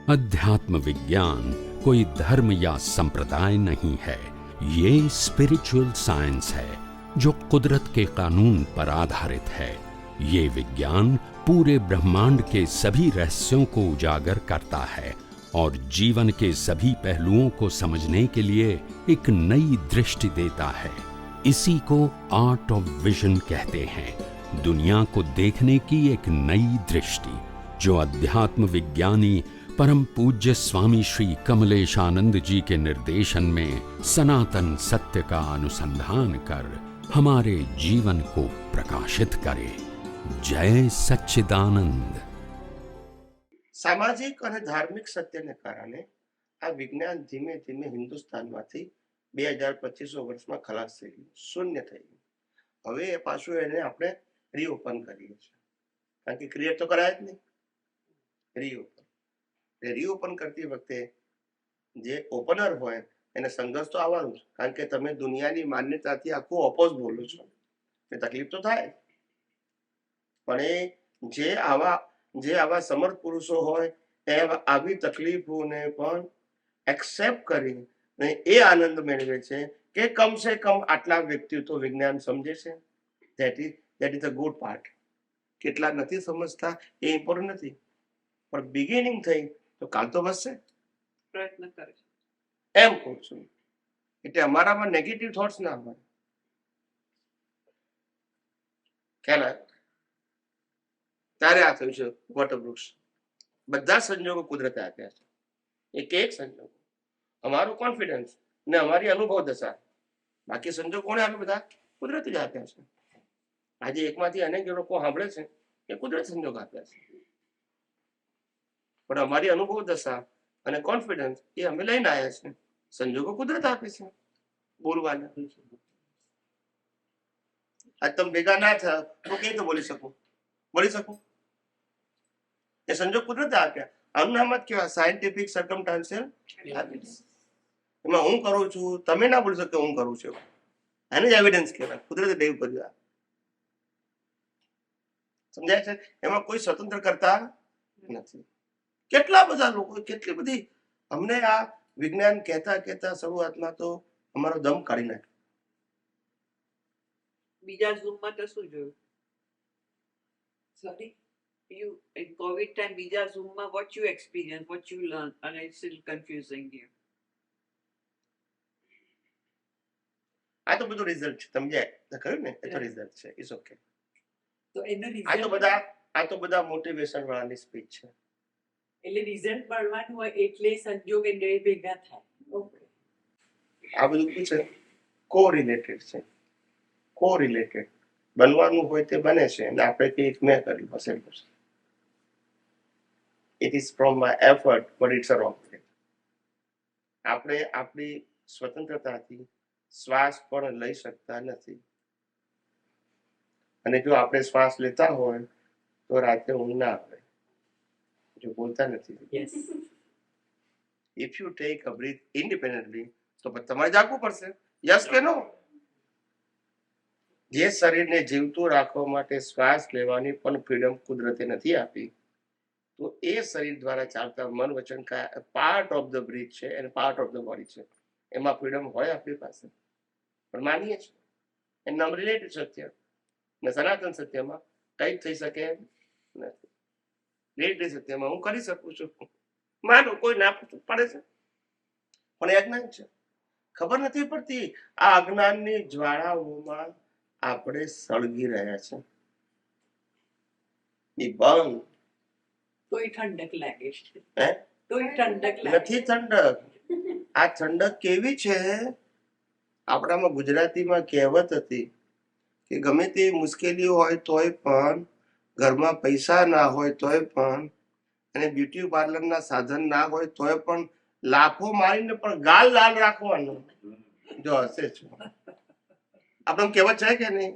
अध्यात्म विज्ञान कोई धर्म या संप्रदाय नहीं है, ये स्पिरिचुअल साइंस है जो कुदरत के कानून पर आधारित है। ये विज्ञान पूरे ब्रह्मांड के सभी रहस्यों को उजागर करता है और जीवन के सभी पहलुओं को समझने के लिए एक नई दृष्टि देता है। इसी को आर्ट ऑफ विजन कहते हैं, दुनिया को देखने की एक नई दृष्टि, जो अध्यात्म विज्ञानी परम पूज्य स्वामी श्री कमलेशानंद जी के निर्देशन में सनातन सत्य का अनुसंधान कर हमारे जीवन को प्रकाशित करे। जय सच्चिदानंद। सामाजिक और धार्मिक सत्यને કારણે આ વિજ્ઞાન ધીમે ધીમે હિન્દુસ્તાનમાંથી 2000-2500 વર્ષમાં ખલાસ થઈ ગયું, શૂન્ય થઈ ગયું. હવે એ પાછું એને આપણે રીઓપન કરીએ છીએ, કારણ કે ક્રિએટ તો કરાય જ નહીં. રીઓપન કરતી વખતે જે ઓપનર હોય એને સંઘર્ષ તો આવવાનું જ, કારણ કે તમે દુનિયાની માન્યતાથી આખું ઓપોઝ બોલો છો, એ તકલીફ તો થાય. પણ એ જે આવા સમર્થ પુરુષો હોય એ આવી તકલીફોને પણ એક્સેપ્ટ કરીને એ આનંદ મેળવે છે કે કમસે કમ આટલા વ્યક્તિઓ તો વિજ્ઞાન સમજે છે. That is the good part. કેટલા નથી સમજતા એ ઇમ્પોર્ટન્ટ નથી, પણ બિગિનિંગ થઈ તો કાલ તો વધશે, પ્રયત્ન કરે છે એમ કહું છું. એટલે અમારામાં નેગેટિવ થોટ્સ ના હોય. ખ્યાલ આવે? ત્યારે આ થયું છે વટવૃક્ષ. બધા સંજોગો કુદરતે આપ્યા છે, એક સંજોગો. અમારું કોન્ફિડન્સ ને અમારી અનુભવ દશા, બાકી સંજોગો કોણે આપ્યા? બધા કુદરતી જ આપ્યા છે. આજે એકમાંથી અનેક લોકો સાંભળે છે એ કુદરત સંજોગ આપ્યા છે, પણ અમારી અનુભવ દશા અને કોન્ફિડન્સ એ અમે લઈને આવ્યા છે. સંજોગો કુદરત આપે છે બોલવાના. આજ તમે ભેગા ના થયા તો કઈ રીતે બોલી શકું? એ સંજોગ કુદરતે આપ્યા. આનું નામ જ કેવા સાયન્ટિફિક સર્કમસ્ટાન્શિયલ હેબિટ્સ. એમાં હું કરું છું, તમે ના બોલી શકો હું કરું છું, એને જ એવિડન્સ કહેવાય. કુદરતે દેવ કર્યું. સમજાય છે? એમાં કોઈ સ્વતંત્ર કરતા નથી. કેટલા બધા લોકો, કેટલી બધી, અમને આ વિજ્ઞાન કહેતા શરૂઆતમાં તો અમારો દમ કાઢી નાખ્યો. બીજા ઝૂમમાં તો શું જોયું? Sorry, you in covid time બીજા ઝૂમમાં what you experience, what you learn, and it's still confusing you? આ તો બધું રિઝલ્ટ છે, સમજાય ખરું ને? એ તો રિઝલ્ટ છે, ઇટ્સ ઓકે. તો એનો આ તો બધા મોટિવેશન વાળાની સ્પીચ છે. એટલે રિઝલ્ટ મળવાનું હોય એટલે સંજોગ એને ભેગા થાય. ઓકે, આ બધું પૂછે કોરિલેટેડ છે. કોરિલેટેડ બનવાનું હોય તે બને છે, અને આપણે કંઈક મેં કર્યું હશે. It is from my effort but it's a wrong thing. આપણે આપણી સ્વતંત્રતાથી શ્વાસ પણ લઈ શકતા નથી, અને જો આપણે શ્વાસ લેતા હોય તો રાતે ઊંઘ ના આવે, જો બોલતા નથી. If you take a breath independently તો પછી તમારે જાગવું પડશે. યસ કે નો? જે શરીરને જીવતું રાખવા માટે શ્વાસ લેવાની પણ ફ્રીડમ કુદરતે નથી આપી, તો એ શરીર દ્વારા ચાલતા મન વચન કાયા પાર્ટ ઓફ ધ બ્રીથ છે અને પાર્ટ ઓફ ધ બોડી છે. એમાં ફ્રીડમ હોય આપણી પાસે, પણ માનીએ છીએ એ નામ રિલેટેડ સત્ય ને સનાતન સત્યમાં કઈ થઈ શકે એમ નથી. રિલેટેડ સત્યમાં હું કરી શકું છું, માનો કોઈ ના પડે છે, પણ એ અજ્ઞાન છે. ખબર નથી પડતી આ અજ્ઞાનની જ્વાળાઓમાં આપણે સળગી રહ્યા છે. એ બંધ તોય ઠંડક લાગે છે. હે? તોય ઠંડક લાગે નથી ઠંડક. આ ઠંડક કેવી છે? આપણામાં ગુજરાતીમાં કહેવત હતી કે ગમે તે મુશ્કેલી હોય તોય પણ, ઘરમાં પૈસા ના હોય તોય પણ, અને બ્યુટી પાર્લરના સાધન ના હોય તોય પણ લાફો મારીને પણ ગાલ લાલ રાખવાનો જો હશે જ. આપણે કહેવત છે કે નહીં?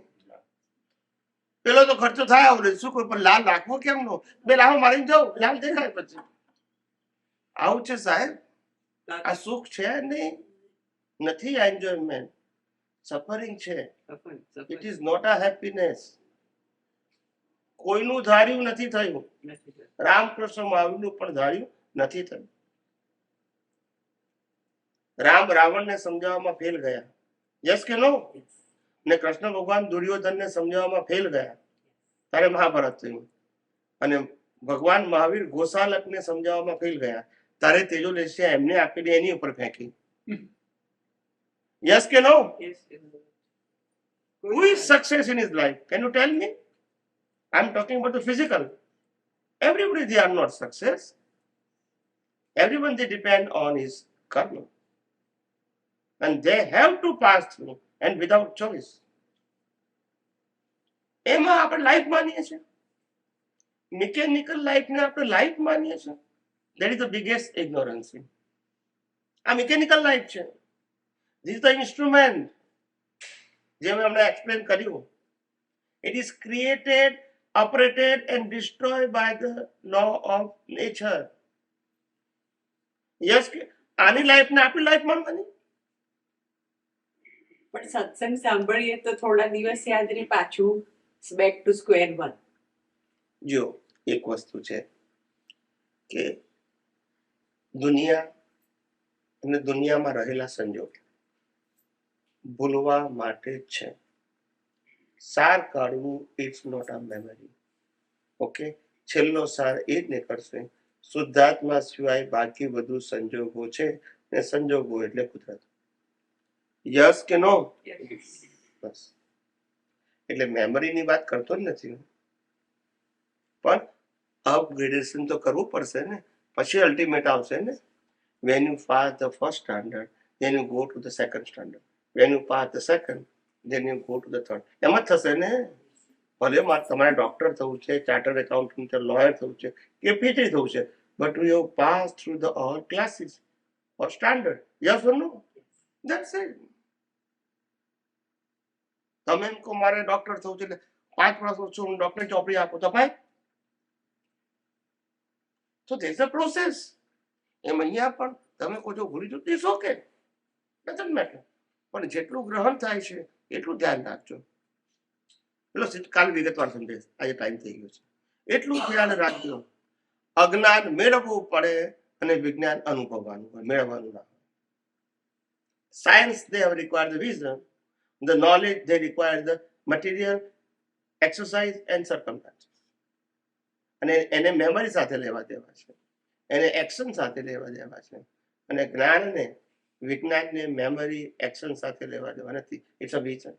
પેલો તો ખર્ચો થાય આવડે શું કોઈ, પણ લાલ રાખવો કેમ નો? બે લાફો મારીને જાઓ, લાલ દેખાય પછી. આવું છે સાહેબ. આ સુખ છે નહીં, નથી એન્જોયમેન્ટ, સફરિંગ છે. It is not a happiness. કોઈનું ધાર્યું નથી થયું. રામકૃષ્ણ મહાવીરનું પણ ધાર્યું નથી થયું. રામ રાવણને સમજાવવામાં ફેલ ગયા, યસ કે નો? ને કૃષ્ણ ભગવાન દુર્યોધનને સમજાવવામાં ફેલ ગયા, ત્યારે મહાભારત થયું. અને ભગવાન મહાવીર ગોસાલકને સમજાવવામાં ફેલ ગયા, તારે તેજોલેશિયા એમને આપીને એની ઉપર ફેંકી. યસ કે નો? Yes, yes. Who is success in his life? Can you tell me? I'm talking about the physical. Everybody, they are not success. Everyone, they depend on his karma. And they have to pass through and without choice. એમાં આપણે life માનીએ છીએ, mechanical લાઈફને આપણે life માનીએ છીએ. That is the biggest ignorance. આ mechanical life છે. This is the instrument. જે મેં હમણાં એક્સપ્લેન કર્યું. It is created, operated and destroyed by the law of nature. Yes, આની લાઈફને આપણી લાઈફ માનવાની. પણ સત્સંગ સાંભળીએ તો થોડા દિવસ યાદ રહે, પાછું બેક ટુ સ્ક્વેર વન. જો એક વસ્તુ છે કે દુનિયા અને દુનિયામાં રહેલા સંજોગ ભૂલવા માટે જ છે. સાર કાઢવું it's not a memory. Okay, છેલ્લો સાર એ જ નીકળશે, શુદ્ધાત્મા સિવાય બાકી બધું સંજોગો છે, ને સંજોગો એટલે કુદરત. યસ કે નો? Yes. બસ. એટલે મેમરીની વાત કરતો જ નથી, પણ અપગ્રેડેશન તો કરવું પડશે ને, પછી અલ્ટિમેટ આવશે ને. When you pass the first standard, then you go to the second standard. When you pass the second, then you go to the third. એમ જ થશે ને. ભલે તમારે ડોક્ટર થવું છે, ચાર્ટર્ડ એકાઉન્ટન્ટ, લોયર થવું છે, કે પીએચડી થવું છે, but you have passed through the all classes or standard. Yes or no? That's it. તમે એમ કહો મારે ડોક્ટર થવું છે એટલે 5 વર્ષ છું, હું ડોક્ટર ચોપડી આપું તો ભાઈ, so there is a process. એમ અહીંયા પણ તમે કહો છો ભૂલી જવું, ઇટ્સ ઓકે, ડઝન્ટ મેટર. પણ જેટલું ગ્રહણ થાય છે એટલું ધ્યાન રાખજો. પેલો કાલ વિગતવાર સમજાય, આજે ટાઈમ થઈ ગયો છે. એટલું ધ્યાન રાખજો. અજ્ઞાન મેળવવું પડે અને વિજ્ઞાન અનુભવવાનું હોય, મેળવવાનું ના હોય. Science they have required the wisdom, the knowledge they require the material, exercise and circumstances. અને એને મેમરી સાથે લેવા દેવા છે, એને એક્શન સાથે લેવા દેવા છે. અને જ્ઞાનને, વિજ્ઞાનને મેમરી એક્શન સાથે લેવા દેવા નથી. It's a vision.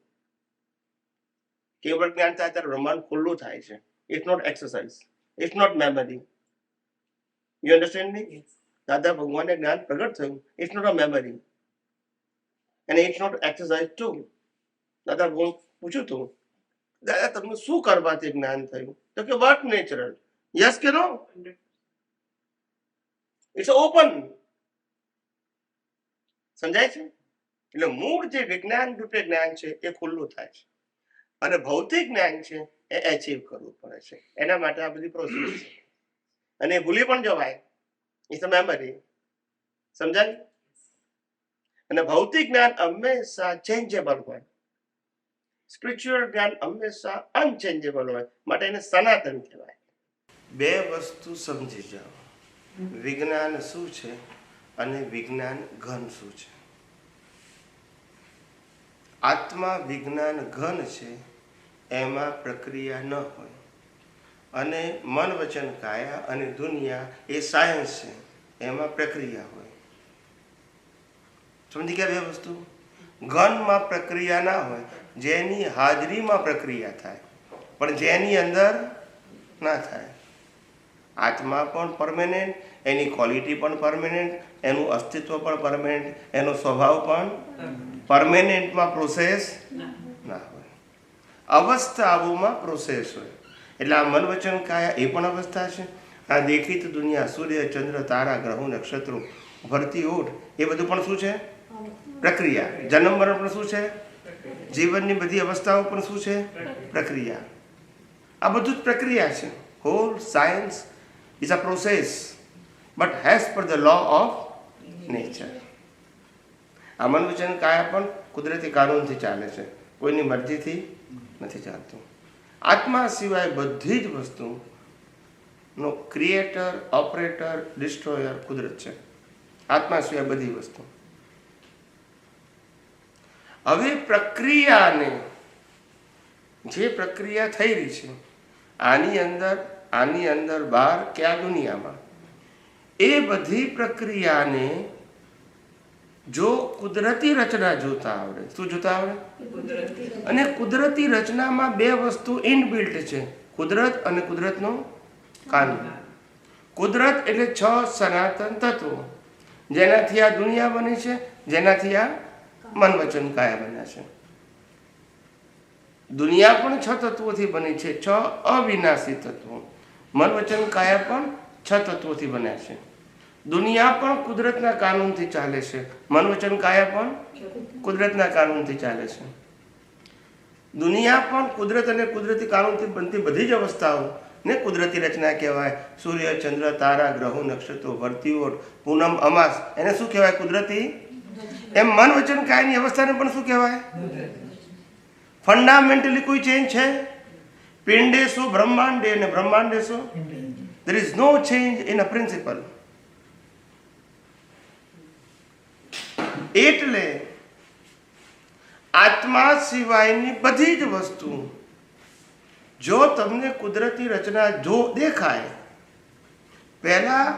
કેવળ જ્ઞાન થાય ત્યારે બ્રહ્માંડ ખુલ્લું થાય છે. It's not exercise, it's not memory. You understand me? Dada ભગવાનને જ્ઞાન પ્રગટ થયું, ઇટ્સ નોટ અ મેમરી અને it's not exercise too. Dada Bhagwan પૂછ્યું હતું, દાદા તમને શું કરવાથી જ્ઞાન થયું? તો કે વર્ક નેચરલ. યસ કે નો? It's open. સમજાય છે? એટલે મૂળ જે વિજ્ઞાન રૂપે જ્ઞાન છે એ ખુલ્લું થાય છે, અને ભૌતિક જ્ઞાન છે એ એચીવ કરવું પડે છે. એના માટે આ બધી પ્રોસેસ છે, અને એ ભૂલી પણ જવાય. It's a memory. સમજાય? અને ભૌતિક જ્ઞાન હંમેશા ચેન્જેબલ હોય, સ્પિરિચ્યુઅલ જ્ઞાન હંમેશા અનચેન્જેબલ હોય, માટે એને સનાતન કહેવાય. બે વસ્તુ સમજી જાઓ, વિજ્ઞાન શું છે અને વિજ્ઞાન ઘન શું છે. આત્મા વિજ્ઞાન ઘન છે, એમાં પ્રક્રિયા ન હોય, અને મન વચન કાયા અને દુનિયા એ સાયન્સ છે, એમાં પ્રક્રિયા હોય. સમજી ગયા? બે વસ્તુ. ઘનમાં પ્રક્રિયા ના હોય, જેની હાજરીમાં પ્રક્રિયા થાય, પણ જેની અંદર ના થાય. આત્મા પણ પરમેનન્ટ, એની ક્વોલિટી પણ પરમેનન્ટ, એનું અસ્તિત્વ પણ પરમેનન્ટ, એનો સ્વભાવ પણ પરમેનન્ટમાં પ્રોસેસ ના હોય. અવસ્થાઓમાં પ્રોસેસ હોય. એટલે આ મન વચન કાયા એ પણ અવસ્થા છે. આ દેખિત દુનિયા, સૂર્ય ચંદ્ર તારા ગ્રહો નક્ષત્રો, ભરતી ઊઠ, એ બધું પણ શું છે? પ્રક્રિયા. જન્મ મરણ પણ શું છે? જીવનની બધી અવસ્થાઓ પણ શું છે? પ્રક્રિયા. આ બધું જ પ્રક્રિયા છે. Whole science is a process, but as per the law of nature. આ મન વચન કાયા પણ કુદરતી કાનૂનથી ચાલે છે, કોઈની મરજીથી નથી ચાલતું. આત્મા સિવાય બધી જ વસ્તુ નો ક્રિએટર, ઓપરેટર, ડિસ્ટ્રોયર કુદરત છે. આત્મા સિવાય બધી વસ્તુ. હવે પ્રક્રિયાને, જે પ્રક્રિયા થઈ રહી છે આની અંદર બહાર કે આ દુનિયામાં, એ બધી પ્રક્રિયાને જો કુદરતી રચના જોતા આવડે, શું જોતા આવડે? અને કુદરતી રચનામાં બે વસ્તુ ઇનબિલ્ટ છે, કુદરત અને કુદરતનો કાનૂન. કુદરત એટલે 6 સનાતન તત્વો, જેનાથી આ દુનિયા બની છે, જેનાથી આ મન વચન કાયા બન્યા છે. દુનિયા પણ 6 તત્વોથી બની છે, 6 અવિનાશી તત્વો. મન વચન કાયા પણ 6 તત્વોથી બન્યા છે. દુનિયા પણ કુદરતના કાનૂનથી ચાલે છે, મન વચન કાયા પણ કુદરતના કાનૂનથી ચાલે છે. દુનિયા પણ કુદરત અને કુદરતી કાનૂનથી બનતી બધી જ અવસ્થાઓ ને કુદરતી રચના કહેવાય. સૂર્ય, ચંદ્ર, તારા, ગ્રહો, નક્ષત્રો, ભરતીઓટ, પૂનમ, અમાસ, એને શું કહેવાય? કુદરતી. એમ મન વચન કાયની અવસ્થાને પણ શું કહેવાય? ફંડામેન્ટલી કોઈ ચેન્જ છે? પિંડે શું બ્રહ્માંડે, અને બ્રહ્માંડે શું? there is no change in a principle. એટલે આત્મા સિવાયની બધી જ વસ્તુ જો તમને કુદરતી રચના જો દેખાય, પહેલા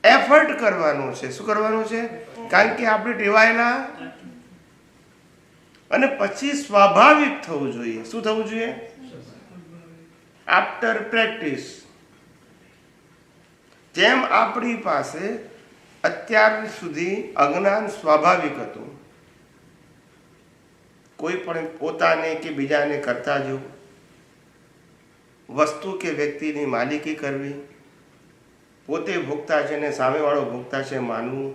એફર્ટ કરવાનું છે. શું કરવાનું છે? કારણ કે આપણે ટેવાયેલા, અને પછી સ્વાભાવિક થવું જોઈએ. શું થવું જોઈએ? After practice. જેમ આપણી પાસે અત્યાર સુધી અજ્ઞાન સ્વાભાવિક હતું, કોઈ પણ પોતાને કે બીજાને કરતા જવું, વસ્તુ કે વ્યક્તિની માલિકી કરવી, પોતે ભોગતા છે ને સામેવાળો ભોગતા છે માનવું,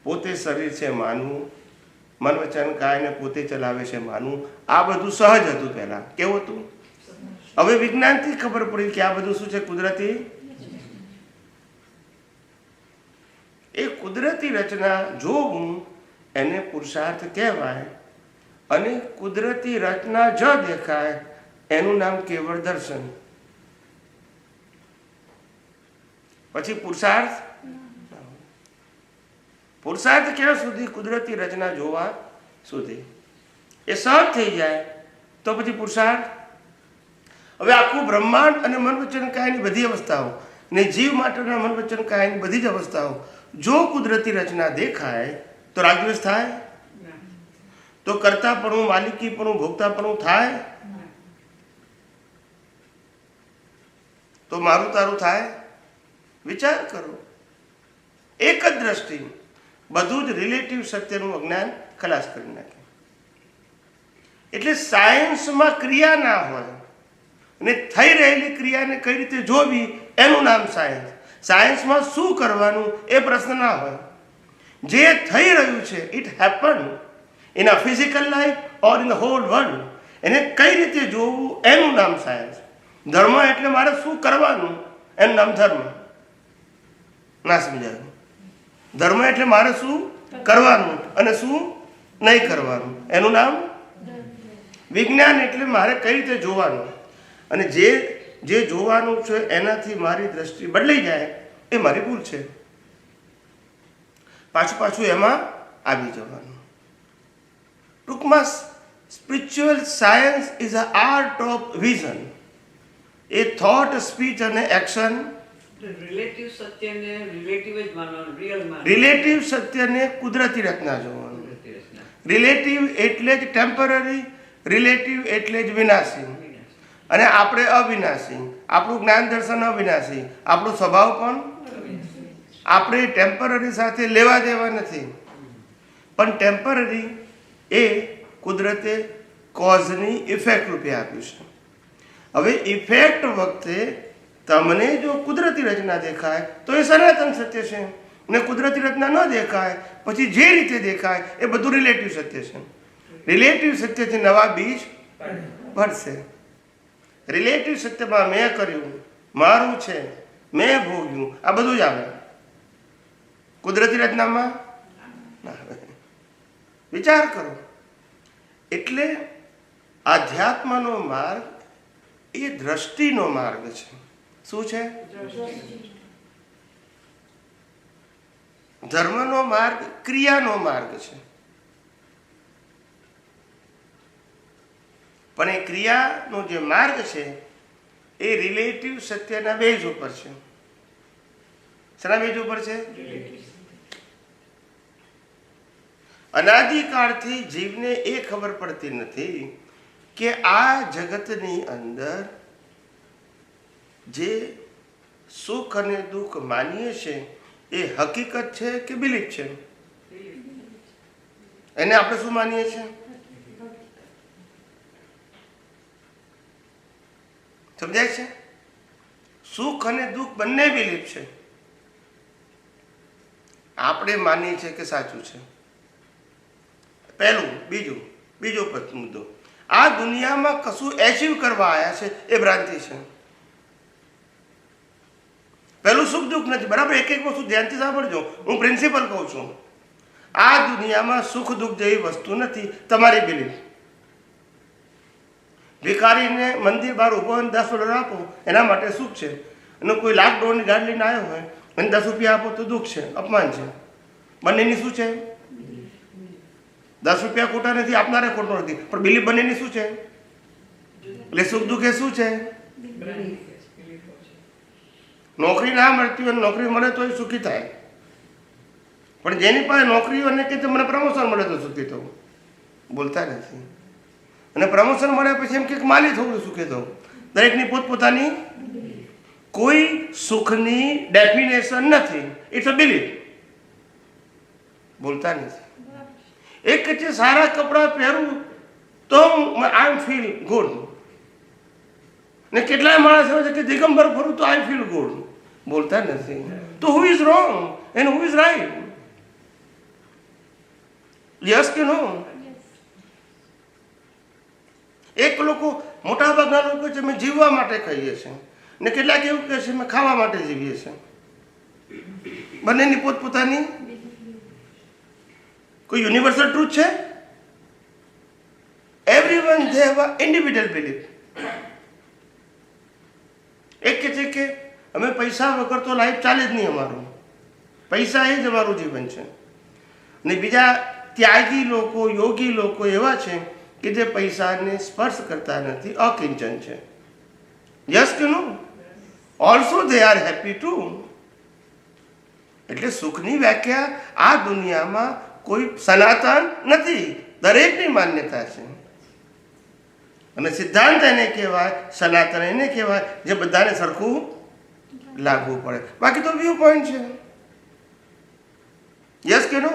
પોતે શરીર છે માનવું, મન વચન કાયને પોતે ચલાવે છે માનવું, આ બધું સહજ હતું પહેલા. કેવું હતું? હવે વિજ્ઞાનથી ખબર પડી કે આ બધું શું છે? કુદરતી. એ કુદરતી રચના જોવું એને પુરુષાર્થ કહેવાય. અને કુદરતી રચના જ દેખાય એનું નામ કેવળ દર્શન. પછી પુરુષાર્થ. પુરુષાર્થ ક્યાં સુધી? કુદરતી રચના જોવા સુધી. એ સહજ થઈ જાય તો પછી પુરુષાર્થ. હવે આખું બ્રહ્માંડ અને મન વચન કાયની બધી અવસ્થાઓ ને જીવ માટેના મન વચન કાયની બધી જ અવસ્થાઓ જો કુદરતી રચના દેખાય તો રાગદ્વેષ થાય? તો કરતાપણું, માલિકીપણું, ભોગતાપણું થાય? તો મારું તારું થાય? વિચાર કરો. એક જ દ્રષ્ટિ બધું જ રિલેટિવ સત્યનું અજ્ઞાન ખલાસ કરી નાખે. એટલે સાયન્સમાં ક્રિયા ના હોય અને થઈ રહેલી ક્રિયાને કઈ રીતે જોવી એનું નામ સાયન્સ. સાયન્સમાં શું કરવાનું એ પ્રશ્ન ના હોય. જે થઈ રહ્યું છે, it happen in a physical life or in the hall world, એને કઈ રીતે જોવું એનું નામ સાયન્સ. ધર્મ એટલે મારે શું કરવાનું એનું નામ ધર્મ. ના સમજાયું? ધર્મ એટલે મારે શું કરવાનું અને શું નહીં કરવાનું એનું નામ વિજ્ઞાન. એટલે મારે કઈ રીતે જોવાનું, અને જે જોવાનું છે એનાથી મારી દ્રષ્ટિ બદલાઈ જાય એ મારી ભૂલ છે. પાછું એમાં આવી જવાનું. ટૂંકમાં spiritual science is a art of vision. A thought, speech અને એક્શન. રિલેટિવ સત્યને રિલેટિવ જ માનવાનું, રિયલ માનવાનું. રિલેટિવ સત્યને કુદરતી રચના જોવાનું. રિલેટિવ એટલે જ ટેમ્પરરી, રિલેટિવ એટલે જ વિનાશી. અને આપણે અવિનાશી. આપણું જ્ઞાન દર્શન અવિનાશી, આપણો સ્વભાવ પણ. આપણે ટેમ્પરરી સાથે લેવા દેવા નથી, પણ ટેમ્પરરી એ કુદરતે કોઝની ઇફેક્ટ રૂપે આપ્યું છે. હવે ઇફેક્ટ વખતે તમને જો કુદરતી રચના દેખાય તો એ સનાતન સત્ય છે, ને કુદરતી રચના ન દેખાય પછી જે રીતે દેખાય એ બધું રિલેટિવ સત્ય છે. રિલેટિવ સત્યથી નવા બીજ પડશે. રિલેટિવ સત્યમાં મેં કર્યું, મારું છે, મેં ભોગ્યું, આ બધું જ આવે. કુદરતી રચનામાં ના આવે. વિચાર કરો. એટલે આધ્યાત્મનો માર્ગ એ દ્રષ્ટિનો માર્ગ છે. શું છે? ધર્મનો માર્ગ ક્રિયાનો માર્ગ છે, પણ એ ક્રિયાનો જે માર્ગ છે એ રિલેટિવ સત્યના બેઝ ઉપર છે. શેના બેઝ ઉપર છે? અનાદિકાળથી જીવને એ ખબર પડતી નથી કે આ જગતની અંદર જે સુખ અને દુઃખ માનીએ છે એ હકીકત છે કે બિલીફ છે? એને આપણે શું માનીએ છીએ? સમજાય છે? સુખ અને દુઃખ બંને બિલીફ છે. આપણે માનીએ છીએ કે સાચું છે. પહેલું. બીજો મુદ્દો, આ દુનિયામાં કશું એચીવ કરવા આવ્યા છે એ ભ્રાંતિ છે. પહેલું સુખ દુઃખ નથી. બરાબર? એક વસ્તુ ધ્યાનથી સાંભળજો, હું પ્રિન્સિપલ કહું છું. આ દુનિયામાં સુખ દુઃખ જેવી વસ્તુ નથી, તમારી બિલીફ. ભિખારીને મંદિર બહાર ઉભો હોય $10 આપો એના માટે સુખ છે, અને કોઈ $1,00,000 ગાડી લઈને આવ્યો હોય અને $10 આપો તો દુઃખ છે, અપમાન છે. બંનેની શું છે? $10 ખોટા નથી, આપનારે ખોટો નથી, પણ બિલીફ બંનેની શું છે? એટલે સુખ દુઃખ એ શું છે? નોકરી ના મળતી હોય, નોકરી મળે તો એ સુખી થાય, પણ જેની પાસે નોકરી હોય કે મને પ્રમોશન મળે તો સુખી થવું, બોલતા નથી. અને પ્રમોશન મળે પછી એમ કે માલી થવું સુખી થવું. દરેકની પોતપોતાની કોઈ સુખની ડેફિનેશન નથી. It's a belief. બોલતા નથી. એક છે સારા કપડાં પહેરું તો આઈ ફીલ ગુડ, ને કેટલાય માણસ હોય છે કે દિગંબર ફરું તો આઈ ફીલ ગુડ. બોલતા નથી. તો who is wrong and who is right? Yes કે નો? એક લોકો, મોટા ભાગના લોકો છે અમે જીવવા માટે ખાઈએ છીએ, ને કેટલાક એવું કહે છે અમે ખાવા માટે જીવીએ છીએ. બંનેની પોતપોતાની કોઈ યુનિવર્સલ ટ્રુથ છે? Everyone they have a individual belief. એક કહે છે કે અમે પૈસા વગર તો લાઈફ ચાલે જ નહીં અમારું, પૈસા એ જ અમારું જીવન છે. અને બીજા ત્યાગી લોકો, યોગી લોકો એવા છે કે જે પૈસાને સ્પર્શ કરતા નથી, અકિંચન છે. યસ કે no? Also they are happy too. એટલે સુખની વ્યાખ્યા આ દુનિયામાં કોઈ સનાતન નથી, દરેકની માન્યતા છે. અને સિદ્ધાંત એને કહેવાય, સનાતન એને કહેવાય જે બધાને સરખું લાગવું પડે. બાકી તો વ્યૂ પોઈન્ટ છે. યસ કે નો?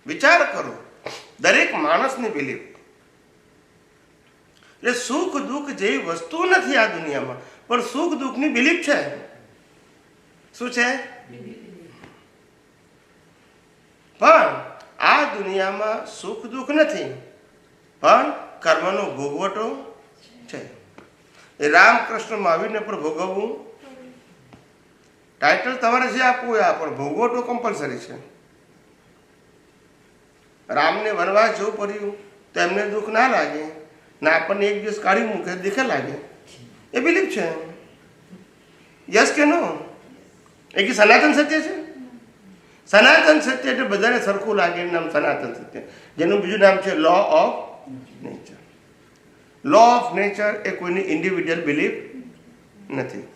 વિચાર કરો, દરેક માણસની બિલીફ. એટલે સુખ દુઃખ જેવી વસ્તુ નથી આ દુનિયામાં, પણ સુખ દુઃખની બિલીફ છે. શું છે? પણ આ દુનિયામાં સુખ દુઃખ નથી, પણ કર્મનો ભોગવટો છે. એ રામકૃષ્ણ મહાવીરને પણ ભોગવવું. ટાઇટલ તમારે જે આપવું એ પણ ભોગવટો કમ્પલસરી છે. રામને વનવાસ જવું પડ્યું તો એમને દુઃખ ના લાગે, ને આપણને એક દિવસ કાઢી મૂકે દેખે લાગે. એ બિલીફ છે. યસ કે નો? એ કે સનાતન સત્ય છે? સનાતન સત્ય એટલે બધાને સરખું લાગે એનું નામ સનાતન સત્ય. જેનું બીજું નામ છે law of nature. Law of nature એ કોઈની ઇન્ડિવિડ્યુઅલ બિલીફ નથી.